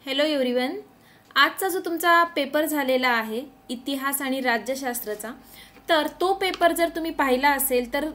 Hello everyone, आजचा जो तुमचा पेपर झालेला आहे इतिहास आणि राज्यशास्त्राचा, तर तो पेपर जर तुम्ही पाहिला असेल तर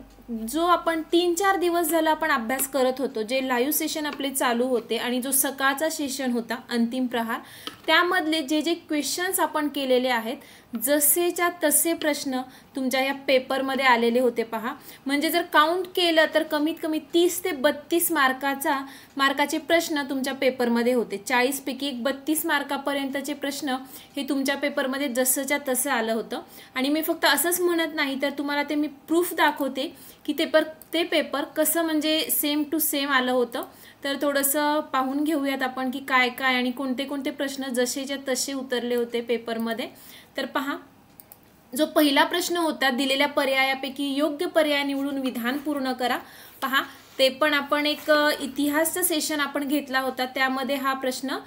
जो आपण 3-4 दिवस झाला आपण अभ्यास करत होतो, जे लाईव्ह सेशन आपले चालू होते आणि जो सकाळचा सेशन होता अंतिम प्रहार, त्यामधले जे जे क्वेश्चन्स आपण केलेले आहेत जसेच्या तसे प्रश्न तुमच्या या पेपरमध्ये आलेले होते पहा। म्हणजे जर काउंट केलं तर कमीत कमी 30 ते 32 मार्काचे प्रश्न तुमच्या पेपरमध्ये होते। 40 पैकी 32 मार्कापर्यंतचे प्रश्न हे तुमच्या पेपरमध्ये जसंच्या तसं आलं होतं। आणि मी फक्त असंच म्हणत नाही तर तुम्हाला ते मी प्रूफ दाखवते की ते पेपर कसं म्हणजे सेम टू सेम आलं होतं। तर थोडंसं पाहून घेऊयात आपण की काय काय आणि कोणते कोणते प्रश्न जसेच्या तसे उतरले होते पेपरमध्ये। तर पहा, जो पहिला प्रश्न होता दिलेल्या पर्यायापैकी योग्य पर्याय निवडून विधान पूर्ण करा। पहा, ते पण आपण एक इतिहासचं सेशन आपण घेतला होता, त्यामध्ये हा प्रश्न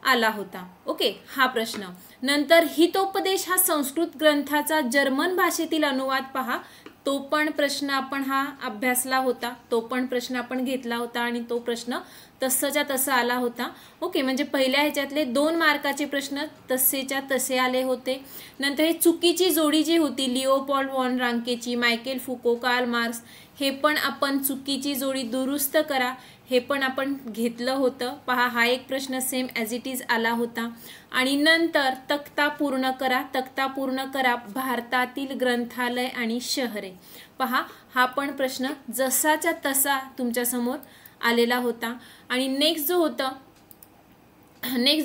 आला होता। ओके, हा प्रश्न। नंतर हितोपदेश हा संस्कृत ग्रंथाचा जर्मन भाषेतील अनुवाद पहा, तो पण प्रश्न आपण अभ्यासला होता, तो पण प्रश्न आपण घेतला होता आणि तो प्रश्न तसंच्या तसा आला होता। ओके, म्हणजे पहिल्या ह्याच्यातले 2 मार्काचे प्रश्न तसेच्या तसे आले होते। नंतर हे चुकीची जोडी जी होती Leopold von रांकेची, Michael फुको, Karl Marx, हे पण आपण चुकीची जोडी दुरुस्त करा हे पण आपण घेतलं होतं। पहा, हा एक प्रश्न सेम ॲज इट इज आला होता। आणि नंतर तक्ता पूर्ण करा, तक्ता पूर्ण करा भारतातील ग्रंथालय आणि शहरे। पहा, हा पण प्रश्न जसाच्या तसा तुमच्या समोर आलेला होता। आणि नेक्स्ट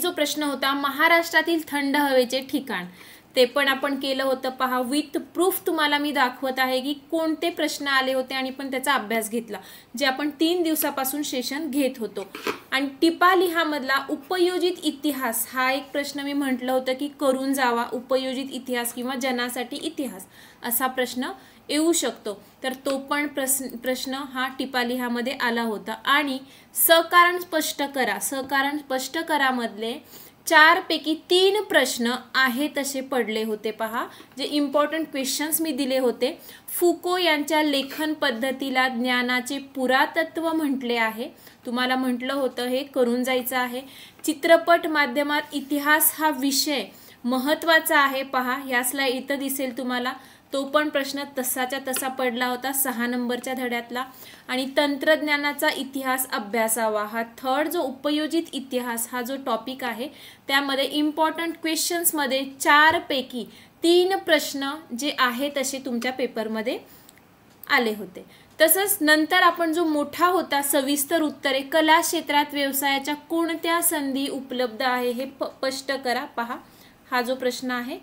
जो प्रश्न होता महाराष्ट्रातील थंड हवेचे ठिकाण, ते पण आपण केलं होतं। पहा, विथ प्रूफ तुम्हाला मी दाखवत आहे की कोणते प्रश्न आले होते आणि पण त्याचा अभ्यास घेतला, जे आपण 3 दिवसापासून सेशन घेत होतो। आणि टिपा लिहा मधला उपयोजित इतिहास हा एक प्रश्न मी म्हटलं होतं की करून जावा, उपयोजित इतिहास किंवा जनासाठी इतिहास असा प्रश्न येऊ शकतो। तर तो पण प्रश्न हा टिपा लिहामध्ये आला होता। आणि सकारण स्पष्ट करा, सकारण स्पष्ट करा मधले 4 पैकी 3 प्रश्न आहे तसे पडले होते। पहा, जे इम्पॉर्टंट क्वेश्चन्स मी दिले होते। फुको यांच्या लेखन पद्धतीला ज्ञानाचे पुरातत्व म्हटले आहे, तुम्हाला म्हटलं होतं हे करून जायचं आहे। चित्रपट माध्यमात इतिहास हा विषय महत्त्वाचा आहे, पहा या स्लाइड इथं दिसेल तुम्हाला, तो पण प्रश्न तसाच्या तसा पडला होता 6 नंबरच्या धड्यातला। आणि तंत्रज्ञानाचा इतिहास अभ्यासावा, हा थर्ड जो उपयोजित इतिहास हा जो टॉपिक आहे त्यामध्ये इम्पॉर्टंट क्वेश्चन्समध्ये 4 पैकी 3 प्रश्न जे आहे तसे तुमच्या पेपरमध्ये आले होते। तसंच नंतर आपण जो मोठा होता सविस्तर उत्तरे, कला क्षेत्रात व्यवसायाच्या कोणत्या संधी उपलब्ध आहे हे स्पष्ट करा। पहा, हा जो प्रश्न आहे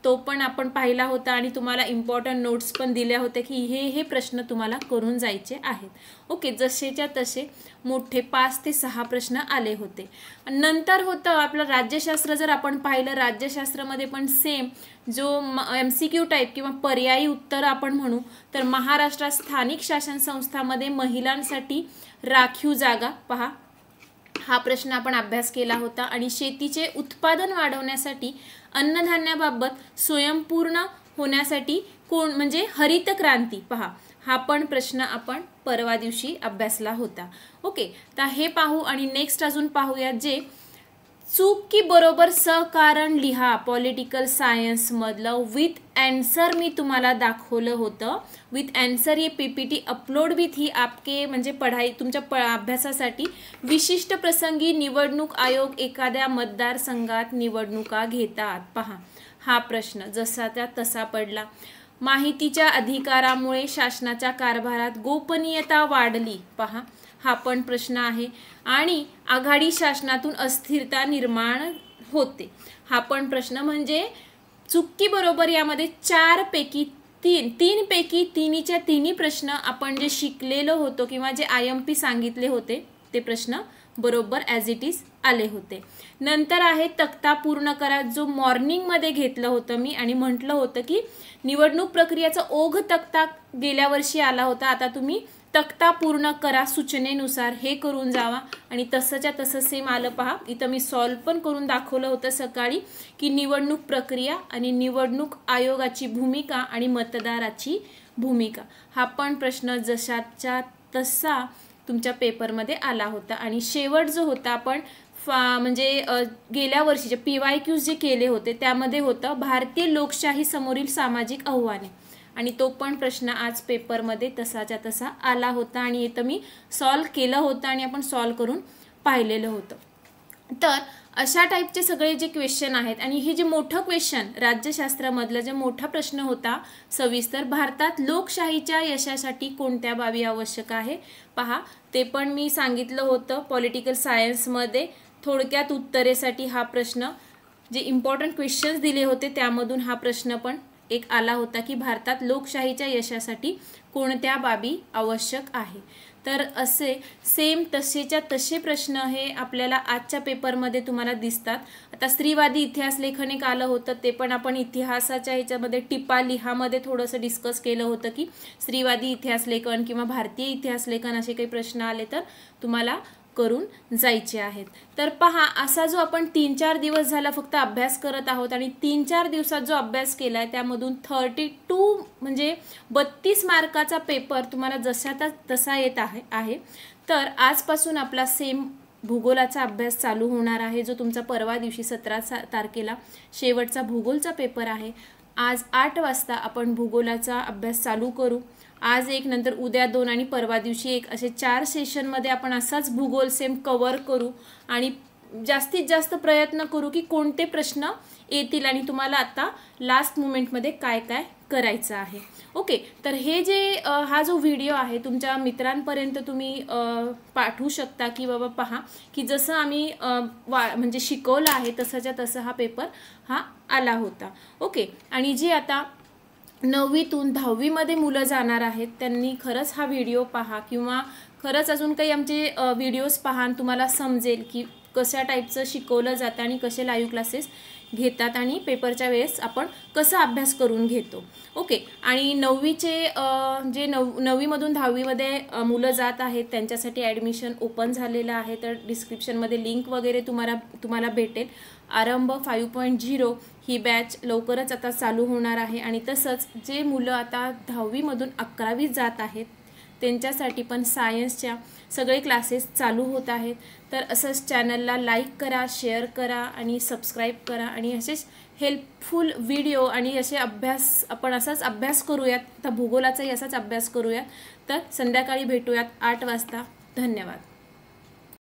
तो पण आपण पाहिला होता आणि तुम्हाला इम्पॉर्टंट नोट्स पण दिल्या होत्या की हे प्रश्न तुम्हाला करून जायचे आहेत। ओके, जसेच्या तसे मोठे 5 ते 6 प्रश्न आले होते। नंतर होतं आपलं राज्यशास्त्र, जर आपण पाहिलं राज्यशास्त्रामध्ये पण सेम जो MCQ टाईप किंवा पर्यायी उत्तर आपण म्हणू तर महाराष्ट्रात स्थानिक शासन संस्थांमध्ये महिलांसाठी राखीव जागा, पहा हा प्रश्न आपण अभ्यास केला होता। आणि शेतीचे उत्पादन वाढवण्यासाठी अन्नधान्याबाबत स्वयंपूर्ण होण्यासाठी म्हणजे हरित क्रांती, पहा हा पण प्रश्न आपण परवा दिवशी अभ्यासला होता। ओके, तर हे पाहू आणि नेक्स्ट अजून पाहूया जे चूक की बरोबर सकारण लिहा पॉलिटिकल सायन्स मधलं विथ आन्सर मी तुम्हाला दाखवलं होतं। विथ आन्सर ये PPT अपलोड भी थी आपके म्हणजे तुमच्या अभ्यासासाठी। विशिष्ट प्रसंगी निवडणूक आयोग एखाद्या मतदारसंघात निवडणुका घेतात, पहा हा प्रश्न जसाचा तसा पडला। माहितीच्या अधिकारामुळे शासनाच्या कारभारात गोपनीयता वाढली, पहा हा पण प्रश्न आहे। आणि आघाडी शासनातून अस्थिरता निर्माण होते, हा पण प्रश्न। म्हणजे चुकी बरोबर यामध्ये 4 पैकी 3 पैकी 3च्या 3 प्रश्न आपण जे शिकलेलो होतो किंवा जे IMP सांगितले होते ते प्रश्न बरोबर ॲज इट इज आले होते। नंतर आहे तक्ता पूर्ण करा, जो मॉर्निंगमध्ये घेतलं होतं मी आणि म्हटलं होतं की निवडणूक प्रक्रियेचा ओघ तक्ता गेल्या वर्षी आला होता, आता तुम्ही तक्ता पूर्ण करा सूचनेनुसार हे करून जावा। आणि तसंच्या तसं सेम आलं, पहा इथं मी सॉल्व पण करून दाखवलं होतं सकाळी की निवडणूक प्रक्रिया आणि निवडणूक आयोगाची भूमिका आणि मतदाराची भूमिका, हा पण प्रश्न जशाच्या तसा तुमच्या पेपरमध्ये आला होता। आणि शेवट जो होता आपण म्हणजे गेल्या वर्षीचे PYQs जे केले होते त्यामध्ये होतं भारतीय लोकशाही समोरील सामाजिक आव्हाने, आणि तो पण प्रश्न आज पेपरमध्ये तसाच्या तसा आला होता आणि हे तर मी सॉल्व केलं होतं आणि आपण सॉल्व करून पाहिलेलं होतं. तर अशा टाईपचे सगळे जे क्वेश्चन आहेत, आणि हे जे मोठं क्वेश्चन राज्यशास्त्रामधला जे मोठा प्रश्न होता सविस्तर, भारतात लोकशाहीच्या यशासाठी कोणत्या बाबी आवश्यक आहे, पहा ते पण मी सांगितलं होतं पॉलिटिकल सायन्समध्ये. थोडक्यात उत्तरेसाठी हा प्रश्न, जे इम्पॉर्टंट क्वेश्चन्स दिले होते त्यामधून हा प्रश्न पण एक आला होता की भारतात लोकशाहीच्या यशासाठी कोणत्या बाबी आवश्यक आहे. तर असे सेम तसेच्या तसे प्रश्न हे आपल्याला आजच्या पेपरमध्ये तुम्हाला दिसतात. आता स्त्रीवादी इतिहास लेखन एक आलं होतं, ते पण आपण इतिहासाच्या ह्याच्यामध्ये टिपा लिहामध्ये थोडंसं डिस्कस केलं होतं की स्त्रीवादी इतिहास लेखन किंवा भारतीय इतिहास लेखन असे काही प्रश्न आले तर तुम्हाला करून जायचे आहेत. तर पहा, असा जो आपण 3-4 दिवस झाला फक्त अभ्यास करत आहोत आणि 3-4 दिवसात जो अभ्यास केला आहे त्यामधून 32 म्हणजे 32 मार्काचा पेपर तुम्हाला जसा तसा येत आहे. तर आजपासून आपला सेम भूगोलाचा अभ्यास चालू होणार आहे, जो तुमचा परवा दिवशी 17 तारखेला शेवटचा भूगोलचा पेपर आहे. आज 8 वाजता आपण भूगोलाचा अभ्यास चालू करू. आज एक, नंतर उद्या 2 आणि परवा दिवशी 1 असे 4 सेशनमध्ये आपण असाच भूगोल सेम कव्हर करू आणि जास्तीत जास्त प्रयत्न करू की कोणते प्रश्न येतील आणि तुम्हाला आता लास्ट मोमेंटमध्ये काय काय करायचं आहे. ओके, तर हे जे हा जो व्हिडिओ आहे तुमच्या मित्रांपर्यंत तुम्ही पाठवू शकता की बाबा पहा की जसं आम्ही म्हणजे शिकवलं आहे तसंच्या तसं हा पेपर हा आला होता. ओके, आणि जे आता 9वीतून 10वीमध्ये मुलं जाणार आहेत त्यांनी खरंच हा व्हिडिओ पहा किंवा खरंच अजून काही आमचे व्हिडिओज पहा, तुम्हाला समजेल की कशा टाईपचं शिकवलं जातं आणि कसे लाईव्ह क्लासेस घेतात आणि पेपरच्या वेळेस आपण कसा अभ्यास करून घेतो. ओके, आणि 9वीचे जे 9वीमधून 10वीमध्ये मुलं जात आहेत त्यांच्यासाठी ॲडमिशन ओपन झालेलं आहे. तर डिस्क्रिप्शनमध्ये लिंक वगैरे तुम्हाला भेटेल. आरंभ 5.0 ही बॅच लवकरच आता चालू होणार आहे. आणि तसंच जे मुलं आता 10वीमधून 11वीत जात आहेत त्यांच्यासाठी पण सायन्सच्या सगळे क्लासेस चालू होत आहेत. तर असंच चॅनलला लाईक करा, शेअर करा आणि सबस्क्राईब करा आणि असेच हेल्पफुल व्हिडिओ आणि असे अभ्यास आपण असाच अभ्यास करूयात. आता भूगोलाचाही असाच अभ्यास करूयात. तर संध्याकाळी भेटूयात 8 वाजता. धन्यवाद.